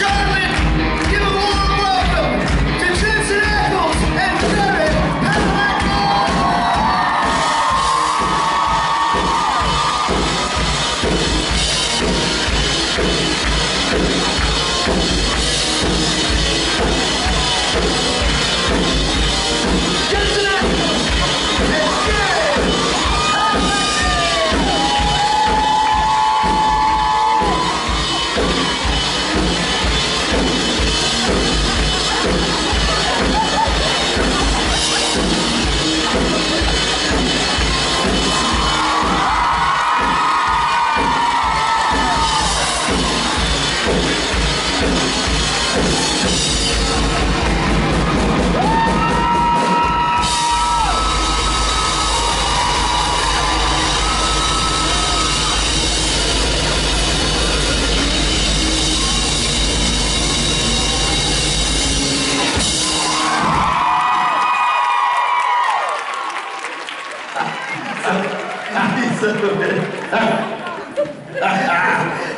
Charlotte, give a warm welcome to Jensen and Jared.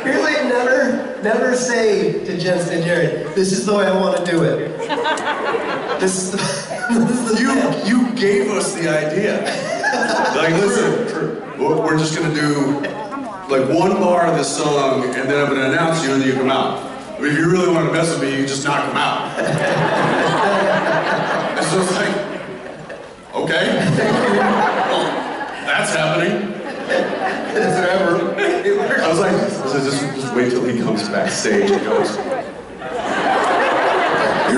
Really, never say to Jensen and Jared, this is the way I want to do it. This is the you gave us the idea. Like, listen, we're just gonna do like one bar of this song, and then I'm gonna announce you, and then you come out. I mean, if you really want to mess with me, you just knock them out. And so it's like, okay, well, that's happening. Is it ever? I was like, just wait till he comes backstage and goes. Here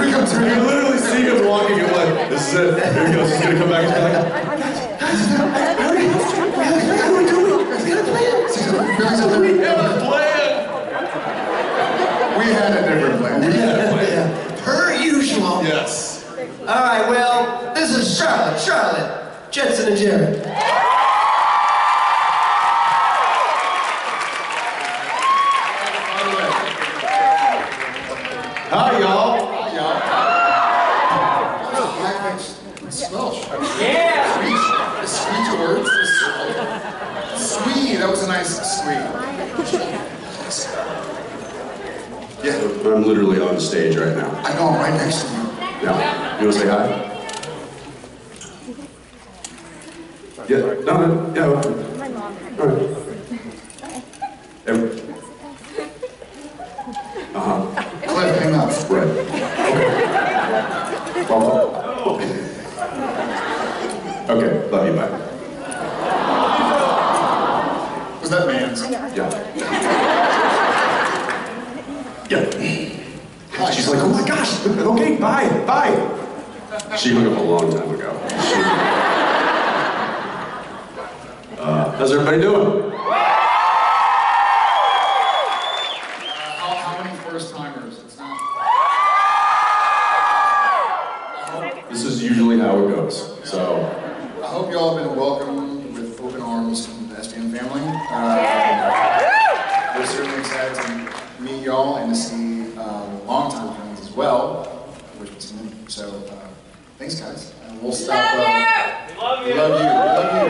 he comes. You literally see him walking and like, this is it. Here he goes. He's gonna come back and be like, guys, what are we doing? We had a plan. We had a different plan. We had a plan. per usual. Yes. All right, well, this is Charlotte, Jensen and Jared. Hi, y'all. Hi, y'all. Squelch. Yeah. Squeeze words. Squee. That was a nice squee. Yeah, I'm literally on stage right now. I know, I'm right next to you. Yeah. You wanna say hi? Yeah. No. Yeah. My mom. All right. Cliff, hang up. Right. Okay. Well, okay, love you, bye. Was that man's? Yeah. Yeah. She's like, oh my gosh, okay, bye. She hung up a long time ago. How's everybody doing? How many first-timers? It's not... This is usually how it goes, so. I hope you all have been welcomed with open arms from the SBM family. We're certainly excited to meet y'all and to see longtime friends as well. So, thanks, guys. And we'll stop. We love you. We love you.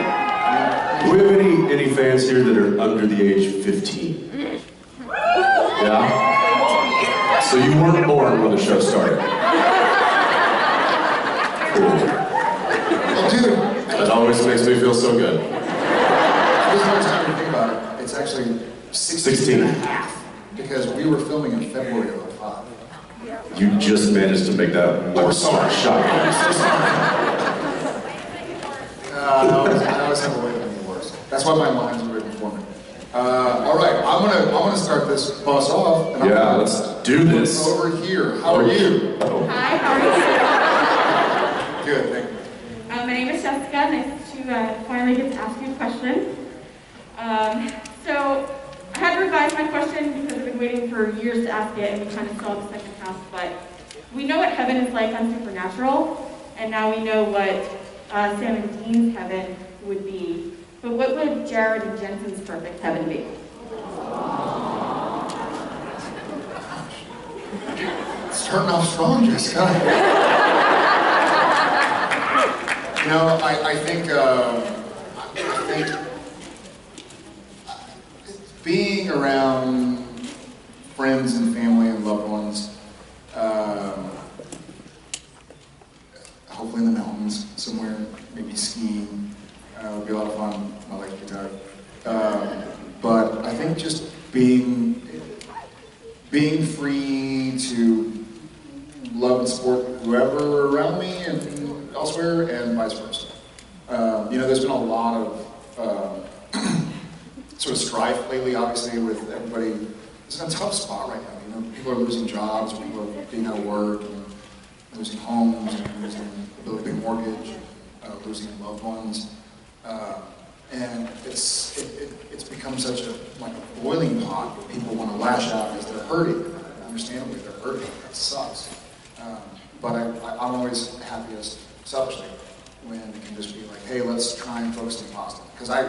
Do we have any fans here that are under the age of 15? Yeah? So you weren't born when the show started? Cool. Well, dude, That always makes me feel so good. this much time to think about it. It's actually 16 and a half. Because we were filming in February of 2005. You just managed to make that more shocking. I always have a way of making it worse. That's why my lines are written for me. All right, I'm gonna start this bus off. And Yeah, let's do this. Over here. How are you? Hi, how are Good, thank you. you? My name is Jessica. Nice to finally get to ask you a question. So, I had to revise my question because I've been waiting for years to ask it, and we kind of saw the second half. But we know what heaven is like on Supernatural, and now we know what Sam and Dean's heaven would be. But what would Jared and Jensen's perfect heaven be? Starting off strong, Jessica. You know, I think being around friends and family and loved ones being free to love and support whoever around me and elsewhere, and vice versa. You know, there's been a lot of sort of strife lately, obviously, with everybody. It's in a tough spot right now. You know, people are losing jobs, people are being out of work, and losing homes, and losing the ability to pay mortgage, losing loved ones. And it's become such a boiling pot where people want to lash out because they're hurting. Understandably, they're hurting. It sucks. But I'm always happiest, selfishly, when it can just be like, hey, let's try and focus on the positive. Because I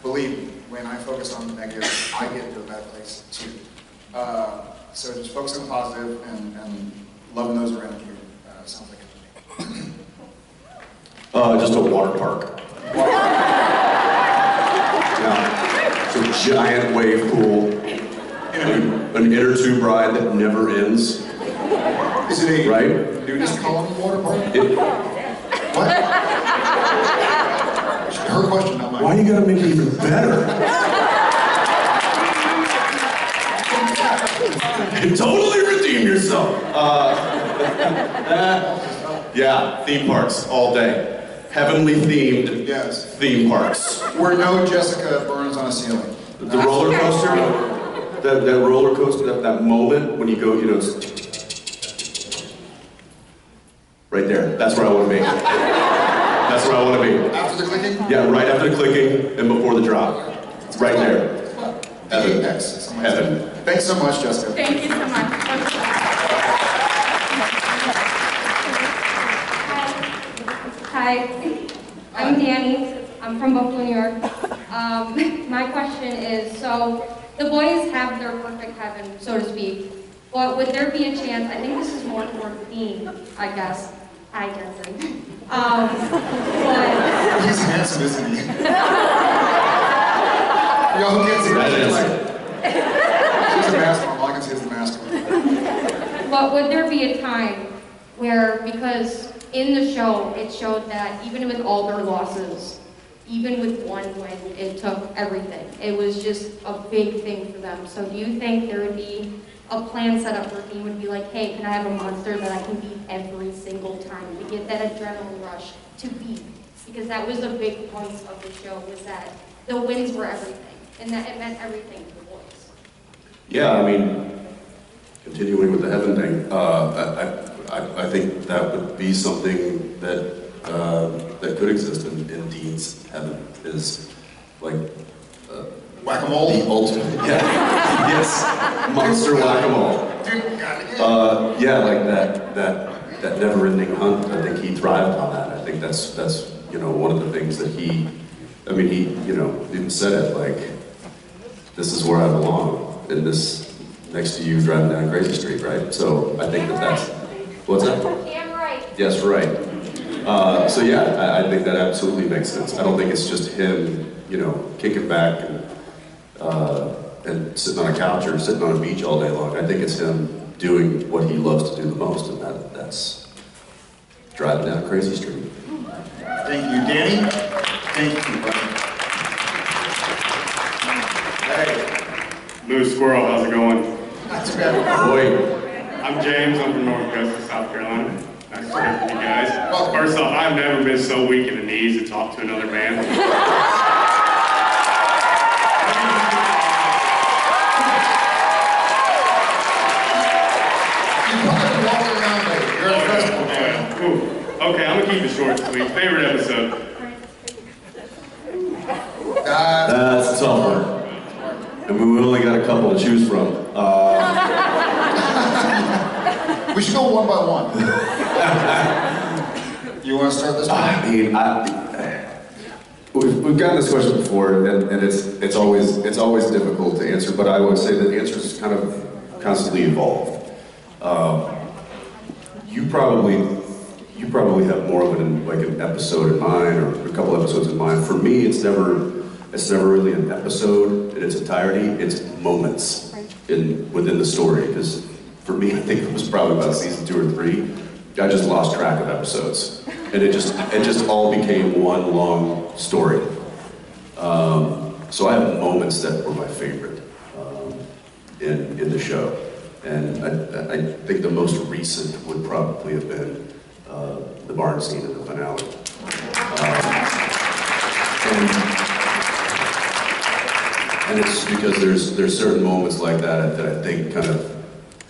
believe when I focus on the negative, I get into a bad place too. So just focus on the positive and loving those around you sounds like it to me. Just a water park. Yeah. It's a giant wave pool. An inner tube ride that never ends. Is it a right? nudist colony water park? What? Her question, not mine. Why you gotta make it even better? You totally redeemed yourself. Yeah, theme parks all day. Heavenly themed theme parks. Where no Jessica burns on a ceiling. The roller coaster, that roller coaster, that moment when you go, you know, it's right there. That's where I want to be. That's where I want to be. After the clicking? Yeah, right after the clicking and before the drop. Right there. Heaven. Heaven. Thanks so much, Jessica. Thank you so much. Hi, I'm Danny. I'm from Buffalo, New York. My question is, so the boys have their perfect heaven, so to speak. But would there be a chance, I think this is more for theme, I guess. Hi, Jensen. But he's handsome, isn't he? Y'all can't see that. She's a mask on. All I can see is the mask on. But would there be a time where, because in the show, it showed that even with all their losses, even with one win, it took everything. It was just a big thing for them. So do you think there would be a plan set up where he would be like, hey, can I have a monster that I can beat every single time to get that adrenaline rush to beat? Because that was the big point of the show, was that the wins were everything, and that it meant everything to the boys. Yeah, I mean, continuing with the heaven thing, I think that would be something that that could exist in Dean's heaven, is like whack-a-mole? The ultimate, yeah, yes, monster whack-a-mole. Yeah, like that never-ending hunt. I think he thrived on that. I think that's you know, one of the things that he you know, even said it, like, this is where I belong, in this, next to you driving down Crazy Street, right? So I think that's, what's that? Damn right. Yes, right. So yeah, I think that absolutely makes sense. I don't think it's just him, you know, kicking back and sitting on a couch or sitting on a beach all day long. I think it's him doing what he loves to do the most, and that's driving down Crazy Street. Thank you, Danny. Thank you, buddy. Hey. Moose Squirrel, how's it going? Not too bad. Boy. I'm James, I'm from North Coast of South Carolina. Nice to hear from you guys. First off, I've never been so weak in the knees to talk to another man. Okay, I'm gonna keep it short and sweet. Favorite episode? That's a tough one. And we only got a couple to choose from. We should go one by one. You want to start this one? I mean, we've gotten this question before, and it's always difficult to answer. But I would say that the answers kind of constantly evolve. You probably have more of an episode in mind, or a couple episodes in mind. For me, it's never really an episode in its entirety. It's moments within the story. Because for me, I think it was probably about season 2 or 3. I just lost track of episodes, and it just all became one long story. So I have moments that were my favorite in the show. And I think the most recent would probably have been the barn scene in the finale. And it's because there's certain moments like that that I think kind of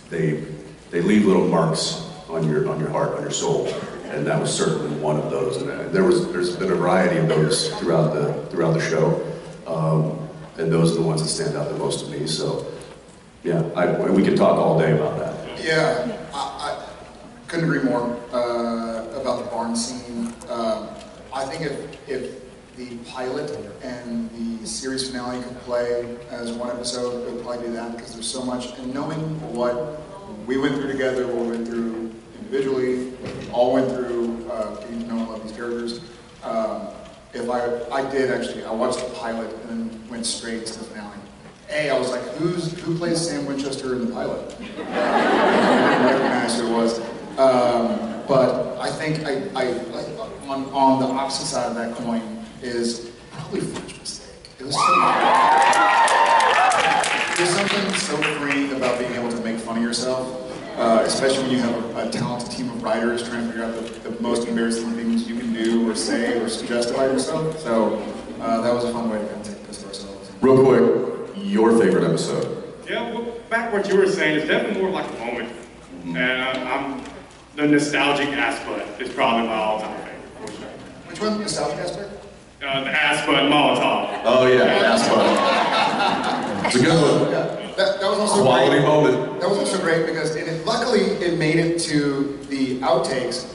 they leave little marks on your heart, on your soul, and that was certainly one of those. And there's been a variety of those throughout the show, and those are the ones that stand out the most to me. So yeah, we could talk all day about that. Yeah, I couldn't agree more about the barn scene. I think if the pilot and the series finale could play as one episode, it would probably be that, because there's so much, and knowing what we went through together, what we went through individually, what we all went through, getting to know and love these characters. I watched the pilot and then went straight to the finale. I was like, who plays Sam Winchester in the pilot? I didn't recognize who it was. But I think on the opposite side of that coin is probably French mistake. There's something so freeing about being able to make fun of yourself, especially when you have a talented team of writers trying to figure out the most embarrassing things you can do or say or suggest about yourself. So that was a fun way to kind of take the piss of ourselves. Real quick, your favorite episode? Yeah, well, back what you were saying, it's definitely more like a moment. And the nostalgic aspect is probably my all-time favorite, for sure. Which one? Nostalgic aspect? The aspect Molotov. Oh yeah, aspect. It's a good one. Yeah, that was also quality great. moment. That was also great because luckily it made it to the outtakes,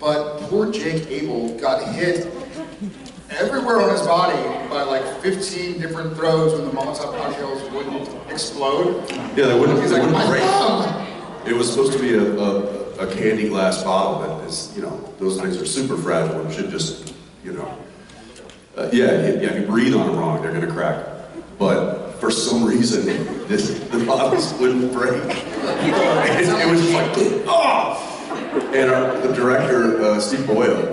but poor Jake Abel got hit everywhere on his body by like 15 different throws when the Molotov cocktails wouldn't explode. Yeah, they wouldn't. He's They like, wouldn't my break. thumb! It was supposed to be a candy glass bottle that is, those things are super fragile and should just, if you breathe on them wrong, they're gonna crack. But for some reason, the bottles wouldn't break. It was just like, oh! And the director, Steve Boyle,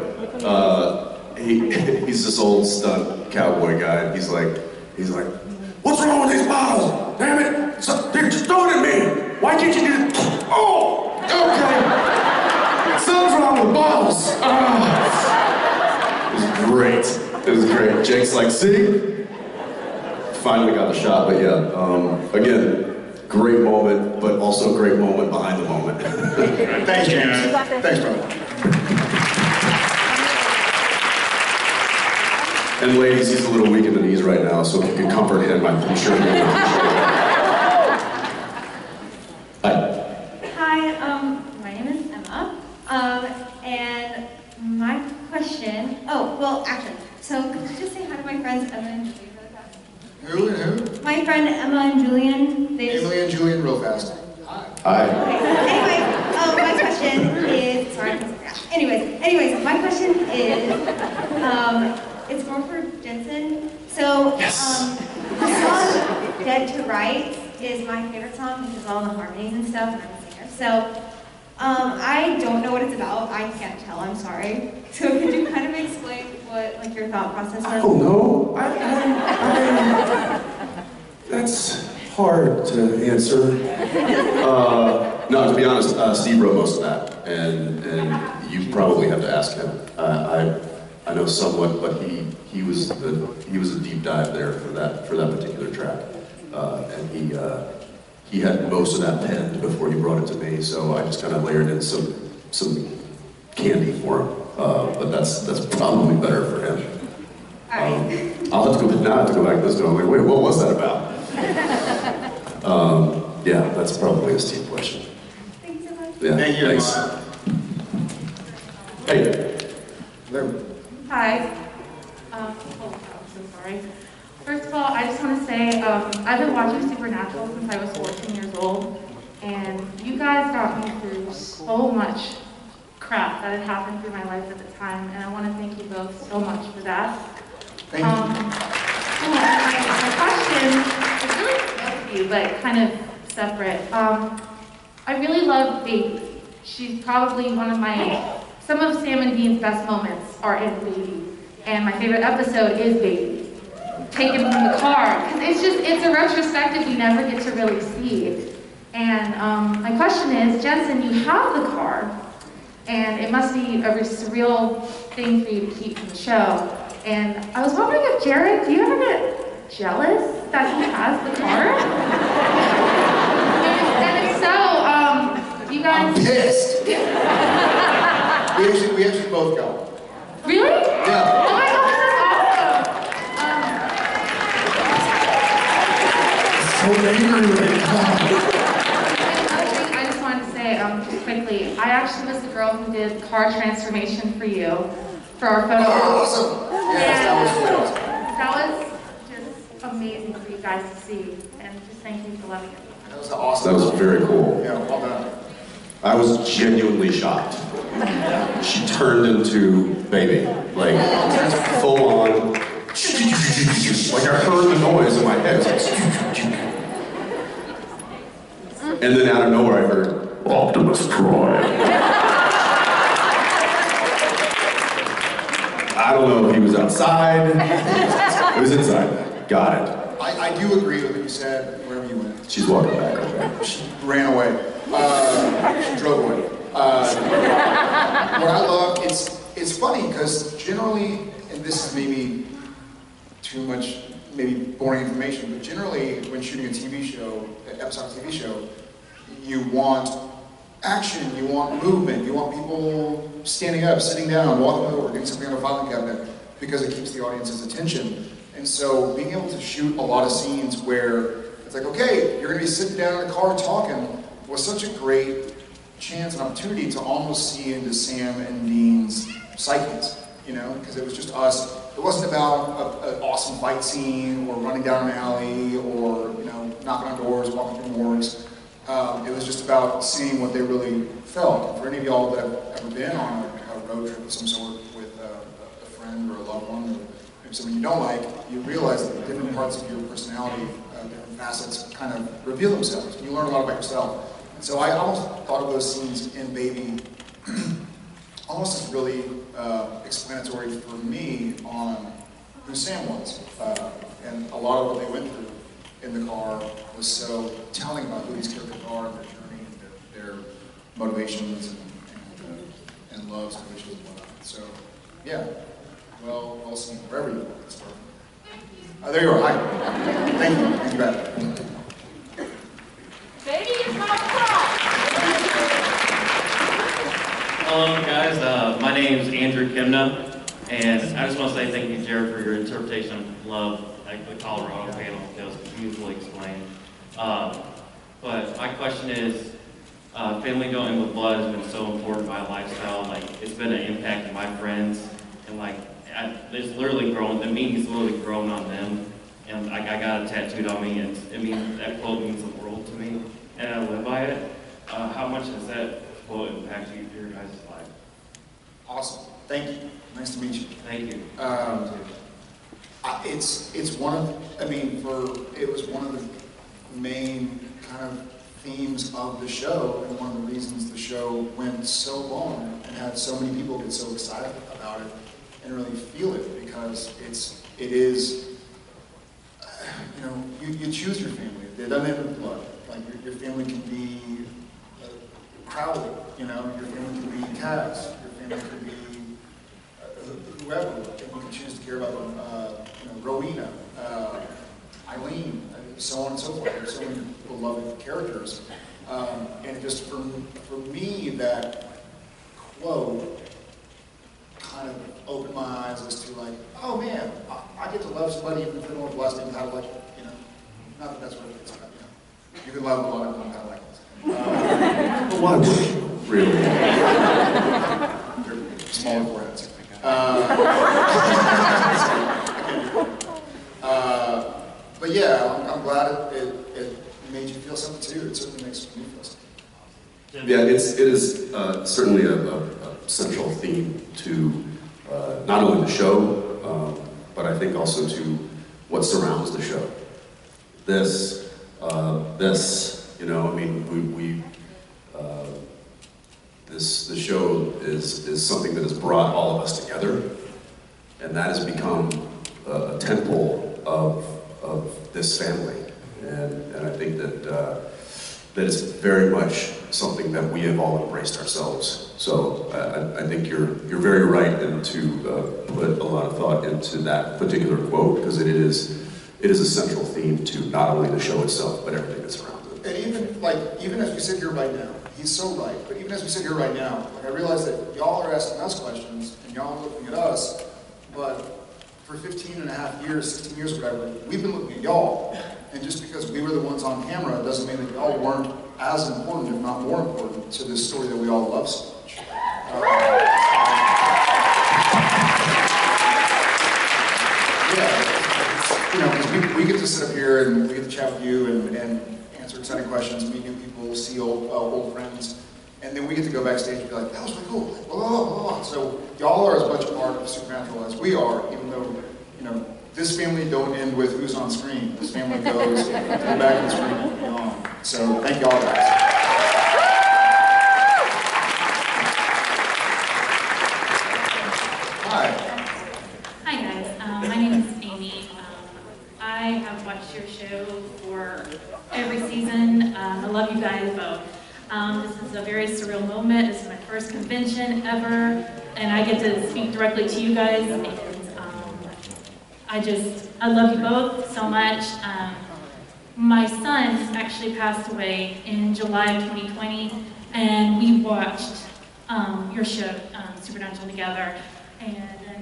he's this old stunt cowboy guy. And he's like, what's wrong with these bottles? Damn it! They're just throwing at me. Why can't you do this? Oh, okay. Something's wrong with bottles. It was great. It was great. Jake's like, see? Finally got the shot, but yeah. Again, great moment, but also a great moment behind the moment. Thanks, James. Thanks, brother. And ladies, he's a little weak in the knees right now, so if you can comfort him, I'm sure he will. Hi, my name is Emma, and my question, so could you just say hi to my friends Emma and Julian really fast? Who and who? My friend Emma and Julian. Emily and Julian real fast. Hi. Okay, anyway, my question is, sorry, anyways, my question is, it's more for Jensen. So, the song Dead to Rights is my favorite song because of all the harmonies and stuff, and I'm a singer. So, I don't know what it's about. I can't tell, I'm sorry. So could you kind of explain what, your thought process was? Oh no, that's hard to answer. No, to be honest, Steve wrote most of that, and you probably have to ask him. I know somewhat, but he was a deep dive there for that particular track, and he had most of that penned before he brought it to me, so I just kind of layered in some candy for him. But that's probably better for him. I'll have to go back to this one. Wait, what was that about? Yeah, that's probably a Steve question. Thank you so much. Yeah, Thank you. thanks. Hey. Hello. Hi. I'm so sorry. First of all, I just want to say I've been watching Supernatural since I was 14 years old, and you guys got me through so much crap that had happened through my life at the time, and I want to thank you both so much for that. Thank you. My question is really for both of you, but kind of separate. I really love Baby. She's probably some of Sam and Dean's best moments are in Baby, and my favorite episode is Baby, taken from the car, because it's a retrospective we never get to really see. And my question is, Jensen, you have the car, and it must be a surreal thing for you to keep from the show. And I was wondering if Jared, do you ever get jealous that he has the car? And if so, you guys... I'm pissed! we actually both got one. Really? Yeah. Oh my gosh, that's awesome! So angry right now. I just wanted to say, just quickly, I actually was the girl who did car transformation for you, for our photo. Oh, awesome! Yes, that was really awesome. That was just amazing for you guys to see, and just thank you for loving it. That was awesome. That was very cool. Yeah, well done. I was genuinely shocked. She turned into baby, like full on. Like I heard the noise in my head. It was like, and then out of nowhere I heard Optimus Prime. I don't know if he was outside. It was inside. Got it. I do agree with what you said, wherever you went. She's walking back. Okay. She ran away. She drove away. What I love, it's funny, because generally, and this is maybe too much, maybe boring information, but generally, when shooting a TV show, an episodic TV show, you want action, you want movement, you want people standing up, sitting down, walking over, getting something on a filing cabinet, because it keeps the audience's attention. And so being able to shoot a lot of scenes where it's like, okay, you're going to be sitting down in a car talking, was such a great chance and opportunity to almost see into Sam and Dean's psyches, you know, because it was just us. It wasn't about an awesome fight scene or running down an alley or, you know, knocking on doors, walking through morgues. It was just about seeing what they really felt. And for any of y'all that have ever been on a road trip of some sort with a friend or a loved one or maybe someone you don't like, you realize that different parts of your personality, different facets kind of reveal themselves. And you learn a lot about yourself. And so I almost thought of those scenes in Baby almost as really explanatory for me on who Sam was. And a lot of what they went through in the car was so telling about who these characters are, their journey, and their motivations and loves and wishes and whatnot. So, yeah, well seen, wherever you are. There you are, hi. Thank you, thank you back. Baby is my pride. Hello guys, my name is Andrew Kimna, and I just want to say thank you, Jared, for your interpretation of love, like the Colorado panel, because it's beautifully explained. But my question is, family going with blood has been so important to my lifestyle. Like, it's been an impact on my friends, and like, it's literally grown. The meaning's literally grown on them, and like, I got it tattooed on me, and it means that quote means the world to me, and I live by it. How much does that quote impact your guys' life? Awesome, thank you. Nice to meet you. Thank you. It's one of, it was one of the main kind of themes of the show, and one of the reasons the show went so long and had so many people get so excited about it and really feel it, because it is, you know, you choose your family. It doesn't end with blood. Like, your family can be Crowley, you know, your family can be Cass, your family could be whoever, and you can choose to care about them, you know, Rowena, Eileen, so on and so forth. There's so many beloved characters. And just for me, that quote kind of opened my eyes as to like, oh man, I get to love somebody even if they don't have blessed me how to like, you know, not that that's what it's about, you know. You can love a lot of them how to like this. But why would you? Really? Smaller foreheads. But yeah, I'm glad it made you feel something too. It certainly makes me feel something. Yeah, it is certainly a central theme to not only the show, but I think also to what surrounds the show. This, you know, I mean, the show is something that has brought all of us together, and that has become a temple of this family. And I think that that it's very much something that we have all embraced ourselves. So I think you're very right to put a lot of thought into that particular quote, because it is a central theme to not only the show itself, but everything that's around it. And even as we sit here right now, he's so right, but even as we sit here right now, I realize that y'all are asking us questions, and y'all are looking at us, but for 15 and a half years, 16 years, whatever, we've been looking at y'all. And just because we were the ones on camera doesn't mean that y'all weren't as important, if not more important, to this story that we all love so much. Because we get to sit up here and we get to chat with you and answer exciting questions, meet new people, see old friends, and then we get to go backstage and be like, that was really cool. Blah, blah, blah, blah. So y'all are as much a part of Supernatural as we are, even though, this family don't end with who's on screen. This family goes to the back of the screen and beyond. So thank y'all guys. Hi guys, my name is Amy. I have watched your show for every season. I love you guys both. This is a very surreal moment. This is my first convention ever, and I get to speak directly to you guys. And I love you both so much. My son actually passed away in July of 2020, and we watched your show, Supernatural, together. And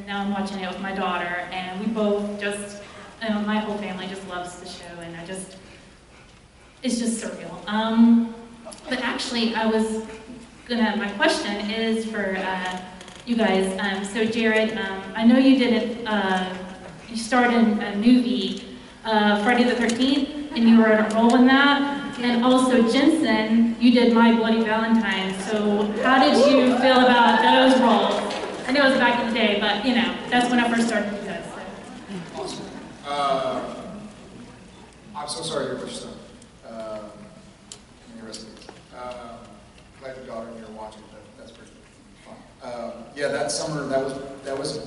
now I'm watching it with my daughter, and we both just, my whole family just loves the show, and it's just surreal. But actually, my question is for you guys. So Jared, I know you you starred in a movie, Friday the 13th, and you were in a role in that. And also Jensen, you did My Bloody Valentine. So how did you feel about those roles? I know it was back in the day, but that's when I first started with you guys. So. Awesome. I'm so sorry to hear about your son. Glad your daughter and you're watching. That's pretty fun. Yeah, that summer, that was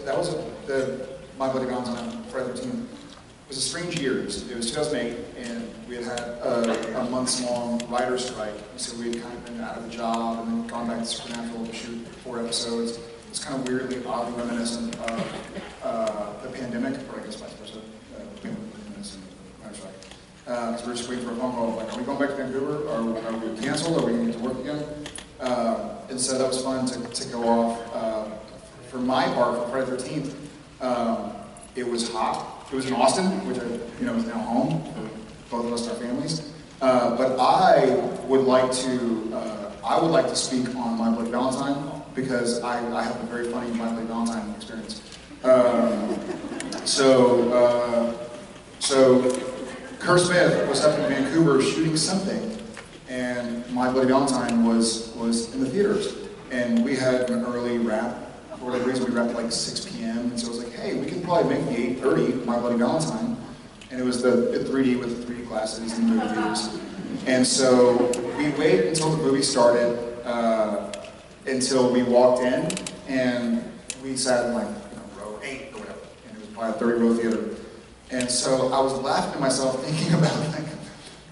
the My Bloody Valentine, Friday the 13th. It was a strange year. It was 2008, and we had a months-long writer's strike. So we had kind of been out of the job and then gone back to Supernatural to shoot 4 episodes. It's kind of weirdly, oddly reminiscent of the pandemic, or I guess vice versa. Reminiscent of writer's strike. Because we were just waiting for a phone call, like, are we going back to Vancouver? Are we canceled? Are we going to get to work again? And so that was fun to go off. For my part, for Friday the 13th, it was hot. It was in Austin, which is now home for both of us and our families. But I would like to speak on My Bloody Valentine because I have a very funny My Bloody Valentine experience. So Kerr Smith was up in Vancouver shooting something, and My Bloody Valentine was in the theaters, and we had an early wrap. For whatever reason, we wrapped at like 6 p.m. And so I was like, hey, we can probably make the 8:30 My Bloody Valentine. And it was the 3D with the 3D glasses in the movie theaters. And so we waited until the movie started, until we walked in, and we sat in like row 8 or whatever. And it was probably a 30-row theater. And so I was laughing to myself, thinking about like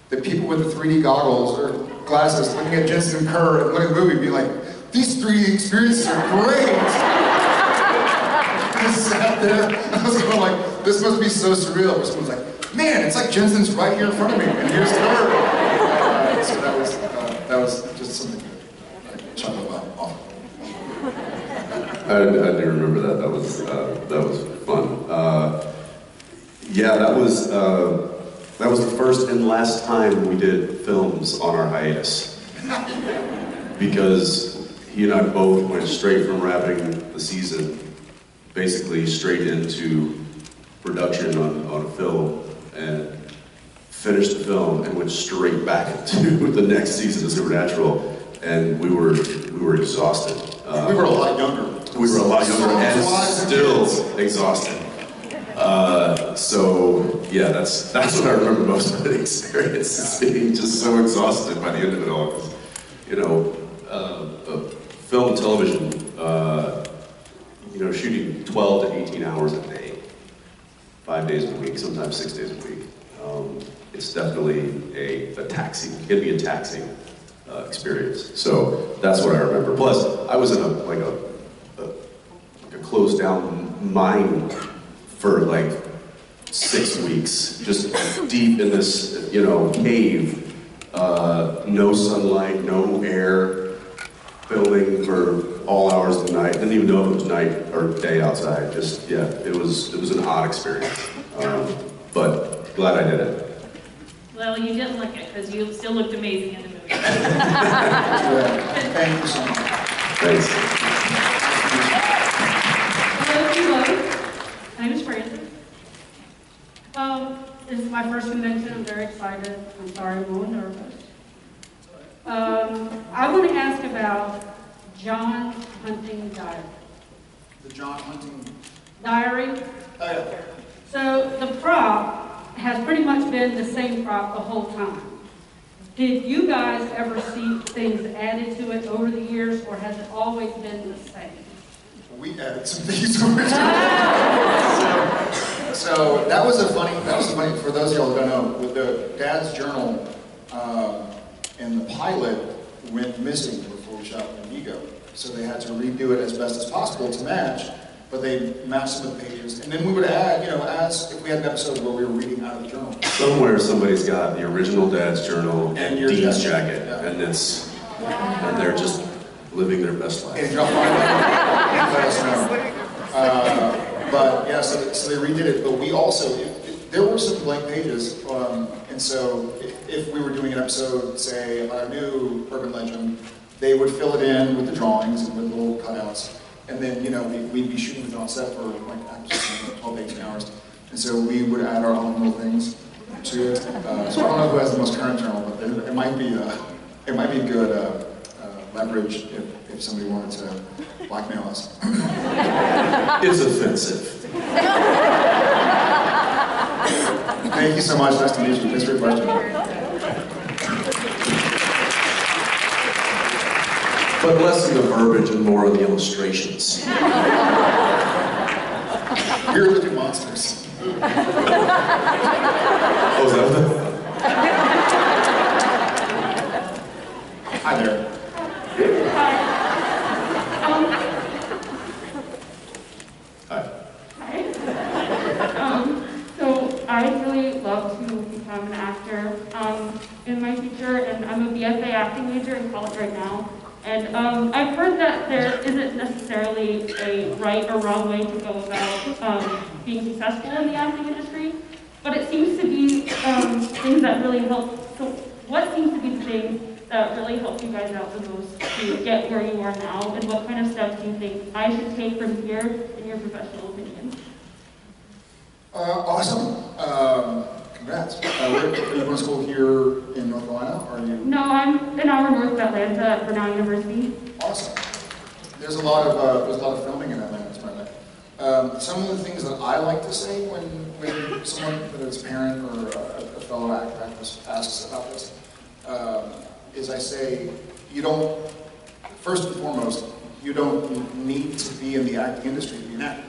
the people with the 3D goggles or glasses looking at Jensen and Kerr and looking at the movie, being like, these 3D experiences are great. I sat there, I was going like, this must be so surreal. Someone was like, man, it's like Jensen's right here in front of me, and here's Kerr. So that was just something to chuckle about. I do remember that. That was fun. Yeah, that was the first and last time we did films on our hiatus, because he and I both went straight from wrapping the season, basically straight into production on a film, and finished the film and went straight back into the next season of Supernatural, and we were exhausted. We were a lot younger. We were a lot younger and still exhausted. So yeah, that's what I remember most of the experience, is being just so exhausted by the end of it all. Film and television, shooting 12 to 18 hours a day, 5 days a week, sometimes 6 days a week. it's definitely a taxing, it can be a taxing experience. So that's what I remember. Plus, I was in a closed down mine for like 6 weeks, just deep in this, cave, no sunlight, no air, filming for all hours of the night. Didn't even know if it was night or day outside. Just, yeah, it was an odd experience. But glad I did it. Well, you didn't look it, because you still looked amazing in the movie. Thank you so much. Thanks. Hello, my name is Francis. This is my first convention. I'm very excited. I'm sorry, I'm a little nervous. I want to ask about John Hunting Diary. The John Hunting Diary? Oh, yeah. So the prop has pretty much been the same prop the whole time. Did you guys ever see things added to it over the years, or has it always been the same? We added some things over So that was funny, for those of y'all who don't know, with the Dad's Journal and the pilot went missing before we shot Amigo. So they had to redo it as best as possible to match, but they matched some of the pages. And then we would add, as if we had an episode where we were reading out of the journal. Somewhere somebody's got the original Dad's Journal and Dean's jacket, yeah. and they're just living their best life. And y'all find that and let us know. But yeah, so they redid it. But we also, there were some blank pages, and so if we were doing an episode, say about a new urban legend, they would fill it in with the drawings and with little cutouts. And then, we'd be shooting it on set for like 12, 18 hours. And so we would add our own little things to it. So I don't know who has the most current journal, but it might be good leverage if somebody wanted to blackmail us. It's offensive. Thank you so much. Nice to meet you. Thanks for your question. But less in the verbiage and more on the illustrations. Here are the two monsters. Oh, is that what Hi there. So I really love to become an actor in my future, and I'm a BFA acting major in college right now. And I've heard that there isn't necessarily a right or wrong way to go about being successful in the acting industry, but it seems to be things that really help. So what seems to be the thing that really helped you guys out the most to get where you are now, and what kind of steps do you think I should take from here, in your professional opinion? Awesome. Congrats. Are you going to school here in North Carolina? Or are you? No, I'm an hour north of Atlanta at Brown University. Awesome. There's a lot of filming in Atlanta, as matter of fact. Some of the things that I like to say when someone, whether it's a parent or a fellow actor asks about this, is I say, first and foremost, you don't need to be in the acting industry to be an actor.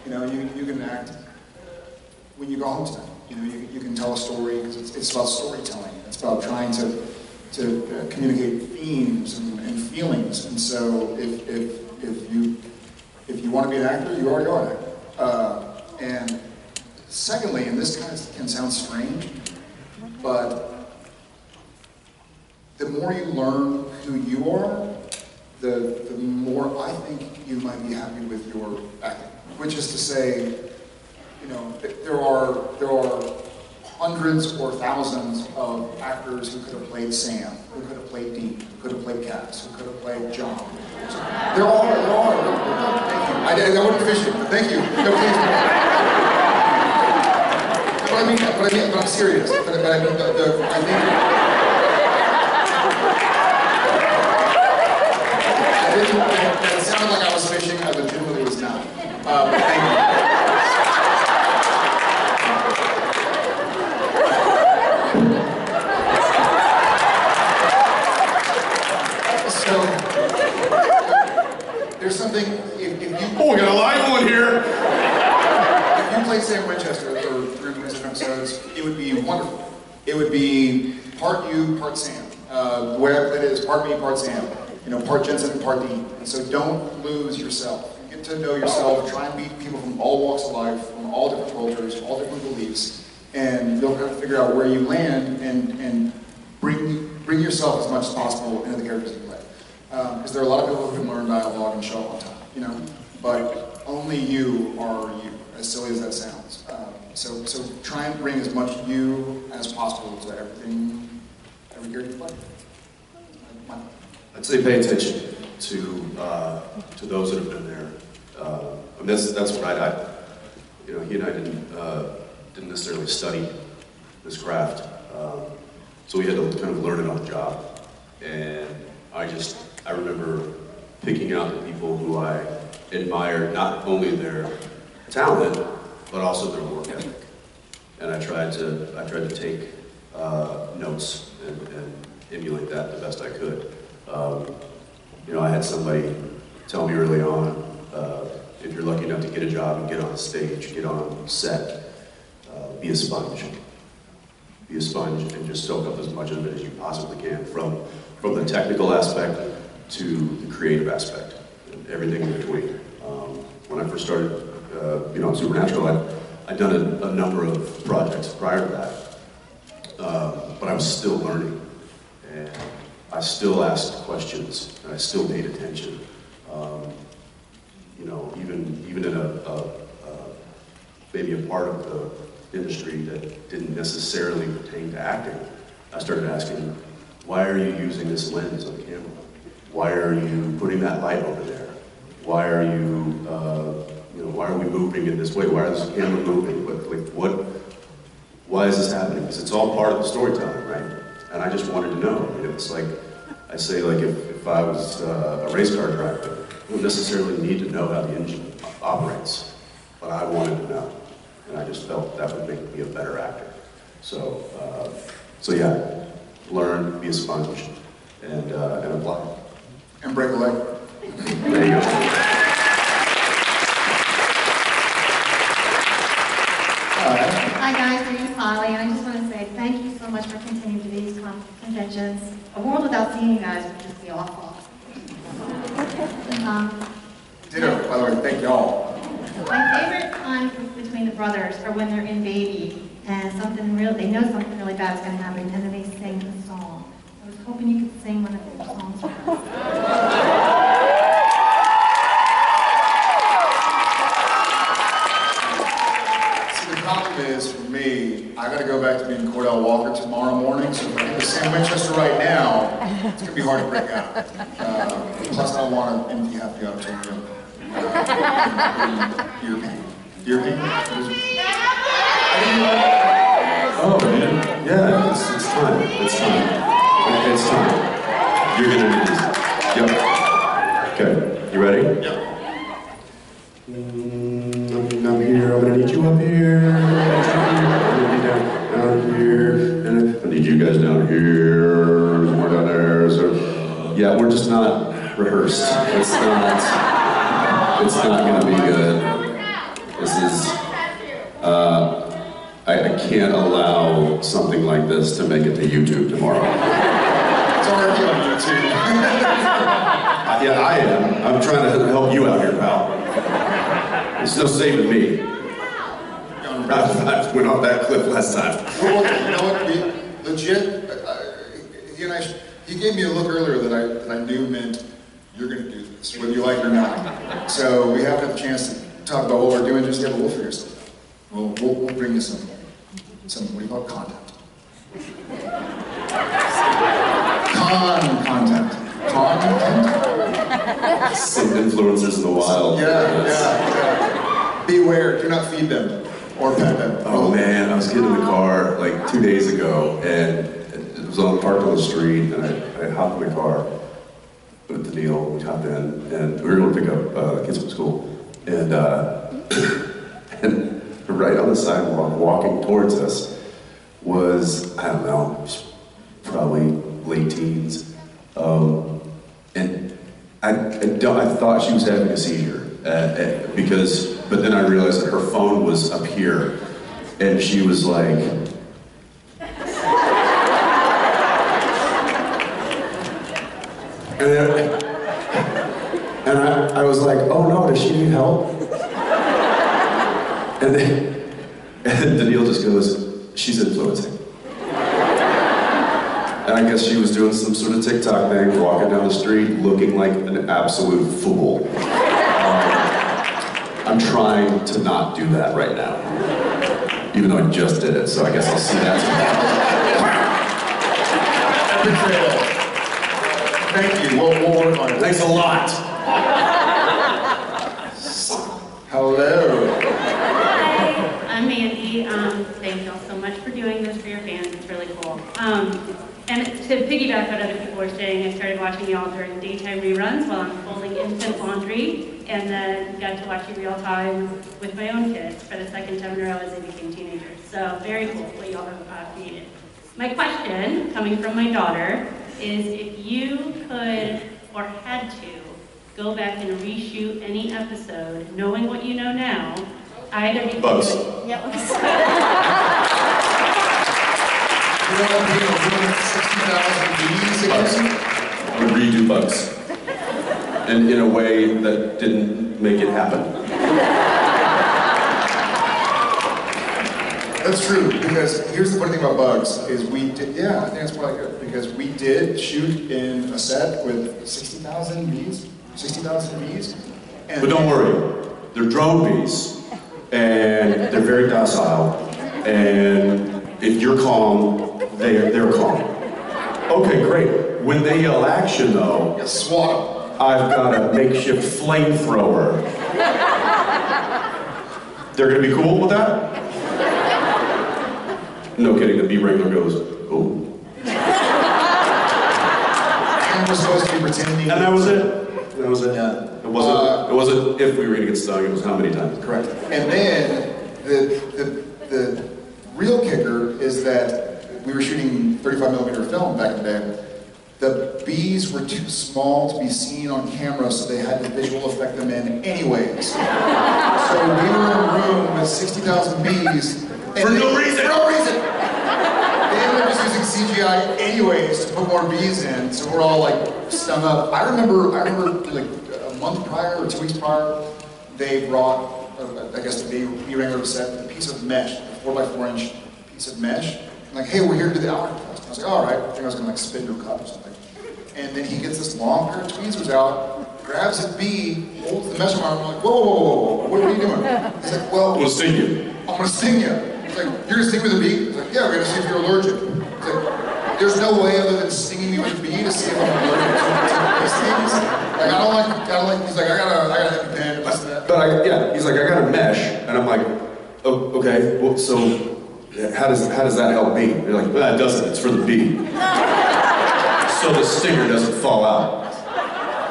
You can act when you go home tonight. You can tell a story, because it's about storytelling. It's about trying to communicate themes and feelings. And so if you want to be an actor, you already are an actor. And secondly, and this kind of can sound strange, but the more you learn who you are, the more I think you might be happy with your acting. Which is to say, there are hundreds or thousands of actors who could have played Sam, who could have played Dean, who could have played Cass, who could have played John. There are. Thank you. I wasn't fishing. Thank you. No, please. But I'm serious. But I mean, I think it sounded like I was fishing. I legitimately was not. Thank you. There's something, if you... Oh, we got a live one here! If you played Sam Winchester for 3 episodes, it would be wonderful. it would be part you, part Sam. The way I put it is part me, part Sam. You know, part Jensen and part Dean. And so don't lose yourself. Get to know yourself. Try and meet people from all walks of life, from all different cultures, all different beliefs, and you'll kind of figure out where you land and bring yourself as much as possible into the characters you play. Because there are a lot of people who can learn dialogue and show up on time, you know, but only you are you, as silly as that sounds. So try and bring as much you as possible to every character you play. I'd say pay attention to those that have been there. And that's what I you know, he and I didn't necessarily study this craft, so we had to kind of learn it on the job. And I remember picking out the people who I admired, not only their talent, but also their work ethic. And I tried to take notes and emulate that the best I could. You know, I had somebody tell me early on, if you're lucky enough to get a job and get on stage, get on set, be a sponge. Be a sponge and just soak up as much of it as you possibly can, from the technical aspect to the creative aspect, and everything in between. When I first started, you know, on Supernatural, I'd done a number of projects prior to that, but I was still learning, and I still asked questions, and I still paid attention. You know, even in maybe a part of the industry that didn't necessarily pertain to acting, I started asking, why are you using this lens on camera? Why are you putting that light over there? Why are you, you know, why are we moving in this way? Why is this camera moving? Why is this happening? Because it's all part of the storytelling, right? And I just wanted to know. I mean, it's like, I say, like, if I was a race car driver, I don't necessarily need to know how the engine operates, but I wanted to know. And I just felt that would make me a better actor. So yeah, learn, be a sponge, and apply. And break a leg. There you go. Hi guys, my name's Holly, and I just want to say thank you so much for continuing to these conventions. A world without seeing you guys would just be awful. Ditto, by the way, thank y'all. My favorite conflict between the brothers are when they're in Baby, and they know something really bad is going to happen, and then they sing a song. I was hoping you could sing one of their songs for us. Is for me, I got to go back to being Cordell Walker tomorrow morning, so if I get to Sam Winchester right now, it's going to be hard to break out. Plus, I don't want an empty half the auditorium. Ear pain. Oh man, yeah, it's time. It's time. It's time. You're gonna need this. Yep. Okay, you ready? Yep. I'm here. I'm gonna need you up here. Down here, and I need you guys down here. More down there. So, yeah, we're just not rehearsed. It's not gonna be good. This is. I can't allow something like this to make it to YouTube tomorrow. It's already on YouTube. Yeah, I am. I'm trying to help you out here, pal. It's no saving me. I just went off that cliff last time. Well, you know what? Legit, he gave me a look earlier that I knew meant you're going to do this, whether you like it or not. So we haven't had a chance to talk about what we're doing just yet, but we'll figure something out. We'll bring you some what do you call it? Content. Content. Some influencers in the wild. Yeah. Beware, do not feed them or pet them. Oh man, I was getting in the car like 2 days ago, and it was parked on the street, and I hopped in the car with the Neil, we hopped in, and we were going to pick up kids from school, and and right on the sidewalk, walking towards us, was, I don't know, probably late teens, and I thought she was having a seizure, but then I realized that her phone was up here, and she was like, And I was like, oh no, does she need help? And Daniil just goes, she's influencing. And I guess she was doing some sort of TikTok thing, walking down the street, looking like an absolute fool. I'm trying to not do that right now, even though I just did it, so I guess I'll see that tomorrow. Thank you, we'll work on it. Thanks a lot. Hello. Hi, I'm Mandy. Thank y'all so much for doing this for your fans. It's really cool. And to piggyback what other people were saying, I started watching y'all during daytime reruns while I'm folding infant laundry, and then got to watch you real time with my own kids for the second time in a row as they became teenagers. So very cool what y'all have created. My question, coming from my daughter, is if you could or had to go back and reshoot any episode, knowing what you know now, either you Bugs. Yep. You know what, 60,000 Bugs. I would redo Bugs. And in a way that didn't make it happen. That's true, because here's the funny thing about Bugs, is we did, yeah, I think it's probably good, because we did shoot in a set with 60,000 bees, 60,000 bees. And But don't worry, they're drone bees, and they're very docile, and if you're calm, they're calm. Okay, great. When they yell action though, swat. I've got a makeshift flamethrower. They're gonna be cool with that? No kidding, the bee wrangler goes, oh. And we're supposed to be pretending. And that was it. That was it. Yeah. It wasn't if we were gonna get stung, it was how many times. Correct. And then the real kicker is that we were shooting 35mm film back in the day. The bees were too small to be seen on camera, so they had to visual effect them in anyways. So we were in a room with 60,000 bees. For no reason! For no reason! They ended up just using CGI anyways to put more bees in, so we're all like stung up. I remember like a month prior or 2 weeks prior, they brought, I guess the bee wrangler set with a piece of mesh, a 4x4 inch piece of mesh. Like, hey, we're here to do the hour test. I was like, all right. I think I was gonna like spit into a cup or something. And then he gets this long pair of tweezers out, grabs a bee, holds the mesh arm, I'm like, whoa, whoa, whoa, whoa, what are you doing? He's like, well, I'm gonna sting you. I'm gonna sting you. He's like, you're gonna sting me with a bee? He's like, yeah, we're gonna see if you're allergic. He's like, there's no way other than stinging me with a bee to see if I'm allergic to these things. Like, I don't like, he's like, I got a EpiPen, this and that. But he's like, I got a mesh, and I'm like, oh, okay, well, so how does that help me? They're like, well, it doesn't, it's for the bee. So the stinger doesn't fall out.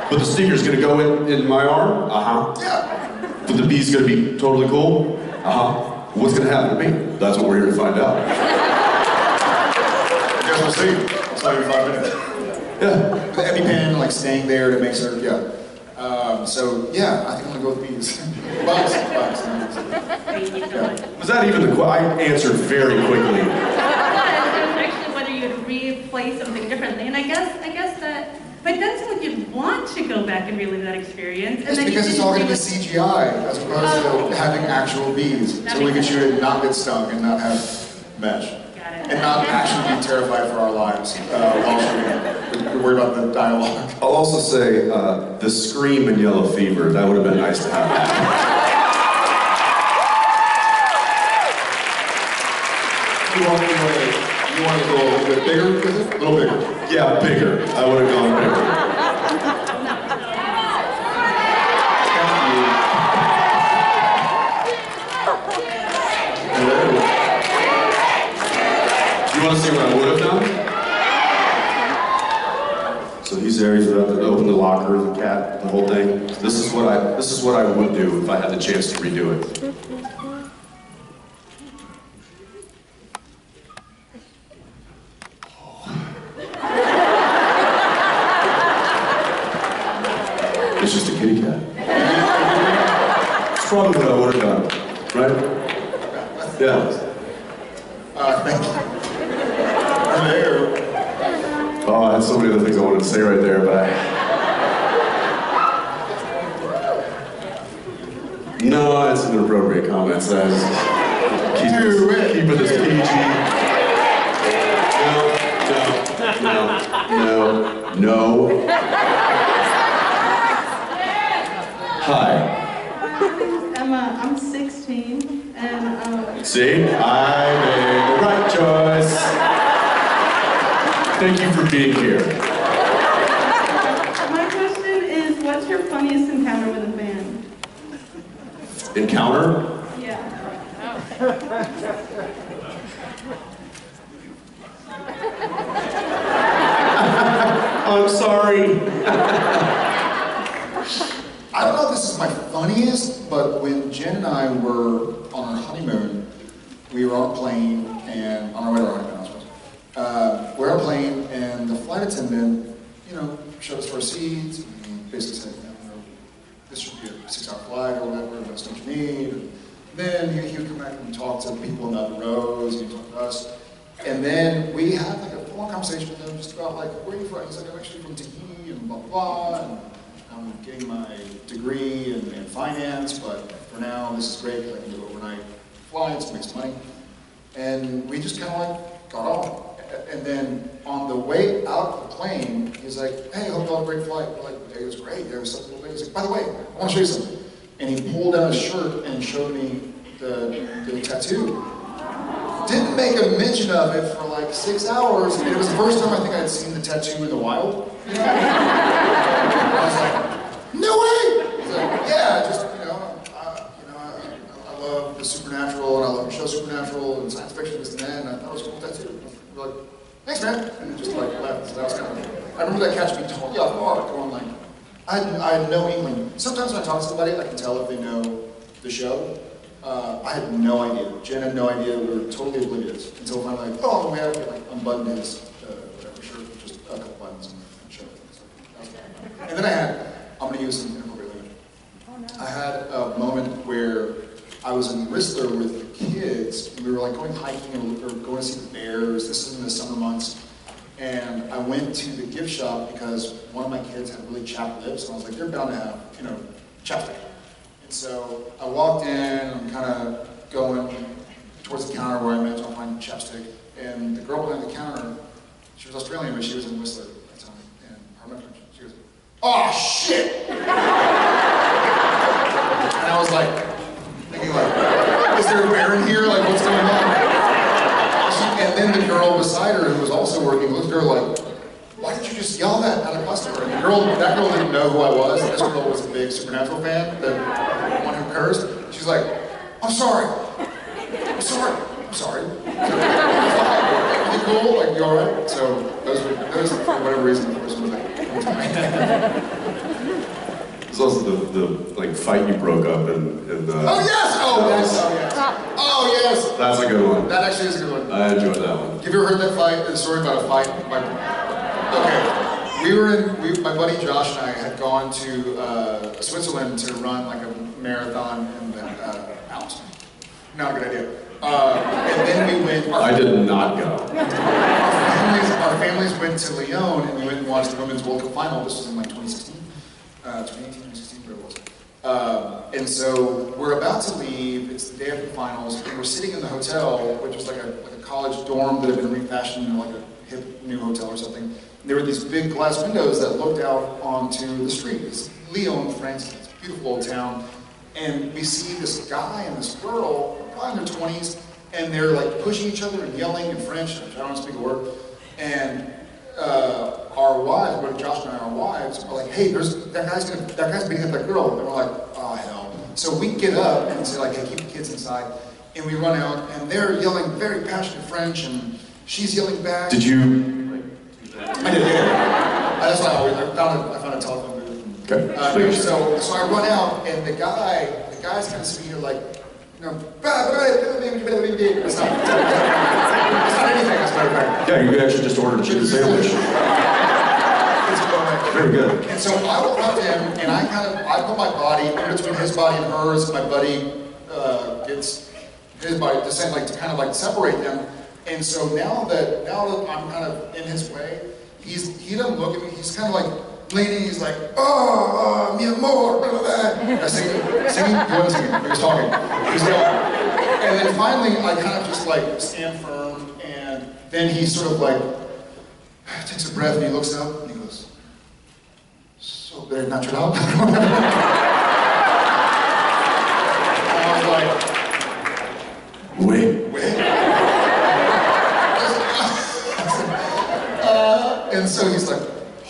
But the stinger's gonna go in my arm? Uh-huh. Yeah. But the bee's gonna be totally cool? Uh-huh. What's gonna happen to me? That's what we're here to find out. I guess we'll see. I'll tell you in 5 minutes. Yeah. The EpiPen, like, staying there to make sure, yeah. So, yeah, I think I'm gonna go with bees. Bugs. Thank you so much. Was that even the question? I answered very quickly. It was actually whether you'd replay something differently, and I guess that, but that's what you'd want to go back and relive that experience. And It's then because it's all going to be CGI, as opposed to having actual bees. So we can shoot it and not get stung and not have mesh. Got it. And not actually be terrified for our lives while shooting it. We're worried about the dialogue. I'll also say, the scream in Yellow Fever, that would have been nice to have that. You want to go a little bit bigger with it? A little bigger. Yeah, bigger. I would have gone bigger. Hello. You want to see what I would have done? So he's there, he's about to open the locker, the cat, the whole thing. This is what I would do if I had the chance to redo it. It's just a kitty cat. It's probably what I would have done, right? Yeah. Thank you. Hello. Oh, I had so many other things I wanted to say right there, but comments and inappropriate comments. Keeping this PG. No. Hi. Emma, I'm 16, and See, I made the right choice. Thank you for being here. my question is, what's your funniest encounter with a band? Encounter? Yeah. I'm sorry. I don't know if this is my funniest, but when Jen and I were on our honeymoon, we were on a plane, and on our way to our honeymoon, I suppose. We were on a plane, and the flight attendant, showed us to our seats, and basically said, this should be a 6-hour flight or whatever, that's what you need. And then he would come back and talk to people in the other rows, and he'd talk to us. And then we had like a full conversation with him just about like, where are you from? He's like, I'm actually from Tahiti, and blah, blah, blah. And I'm getting my degree in finance, but for now, this is great because I can do overnight flights, make some money. And we just kind of like got on. And then on the way out of the plane, he's like, hey, I hope you had a great flight. We're like, it was great. There was something. He's like, by the way, I want to show you something. And he pulled down his shirt and showed me the tattoo. Didn't make a mention of it for like 6 hours. And it was the first time I think I had seen the tattoo in the wild. I was like, no way! He's like, yeah, just, I love the supernatural, and I love the show Supernatural, and science fiction, this and that, and I thought it was a cool tattoo. We're like, thanks, man! And just like left. So that was kind of, I remember that catching me totally off guard, going like, I had no inkling. Sometimes when I talk to somebody, I can tell if they know the show. I had no idea. Jen had no idea. We were totally oblivious until finally, like, oh, we have to like unbutton his whatever shirt, just a couple buttons and show it. So, and then I'm going to use some inappropriate language. I had a moment where I was in Whistler with the kids, and we were like going hiking and we were going to see the bears. This is in the summer months. And I went to the gift shop because one of my kids had really chapped lips, and I was like, they're bound to have, chapstick. And so I walked in, I'm kind of going towards the counter where I imagine I'll find chapstick. And the girl behind the counter, she was Australian, but she was in Whistler at the time. And her message, she goes, oh shit! And I was like, thinking like, is there a bear in here? Like, what's going on? And then the girl beside her, who was also working, looked at her like, why did you just yell that at a customer? And that girl didn't know who I was. This girl was a big Supernatural fan, the one who cursed. She's like, I'm sorry. I'm sorry. I'm sorry. Are you cool? Like, you all right? So those for whatever reason, the person was like, There's also the fight you broke up in oh yes! Oh yes! Oh yes! Oh yes! That's a good one. That actually is a good one. I enjoyed that one. Have you ever heard that fight? The story about a fight? Okay. My buddy Josh and I had gone to Switzerland to run like a marathon in the Alps. Not a good idea. And then we went. I did not go. Our families went to Lyon and we went and watched the Women's World Cup final. This was in like 2016. 2018, 2016, whatever it was. And so we're about to leave, it's the day after the finals, and we're sitting in the hotel, which was like a college dorm that had been refashioned into like a hip new hotel or something. And there were these big glass windows that looked out onto the street. It's Lyon, France, it's a beautiful old town. And we see this guy and this girl, probably in their 20s, and they're like pushing each other and yelling in French, I don't speak a word. And our wives, when Josh and I, our wives, are like, hey, that guy's beating up that girl. And we're like, oh, hell. So we get up and say, like, hey, keep the kids inside. And we run out, and they're yelling very passionate French, and she's yelling back. Did you? I did, yeah. That's why I found a telephone booth. Okay. So I run out, and the guy's kind of sitting here like, it's not anything, as a matter of fact. Yeah, you actually just ordered a chicken sandwich. Very good. And so I walk up to him, and I put my body in between his body and hers. My buddy gets his body to kind of separate them. And so now that I'm kind of in his way, he doesn't look at me. He's kind of like leaning, he's like, oh, mi amor, blah, blah, blah. Singing, he wasn't singing, he was talking. He was yelling. And then finally, I kind of just like stand firm, and then he sort of like takes a breath and he looks up and he goes, so very natural. And I was like, wait. And so he's like,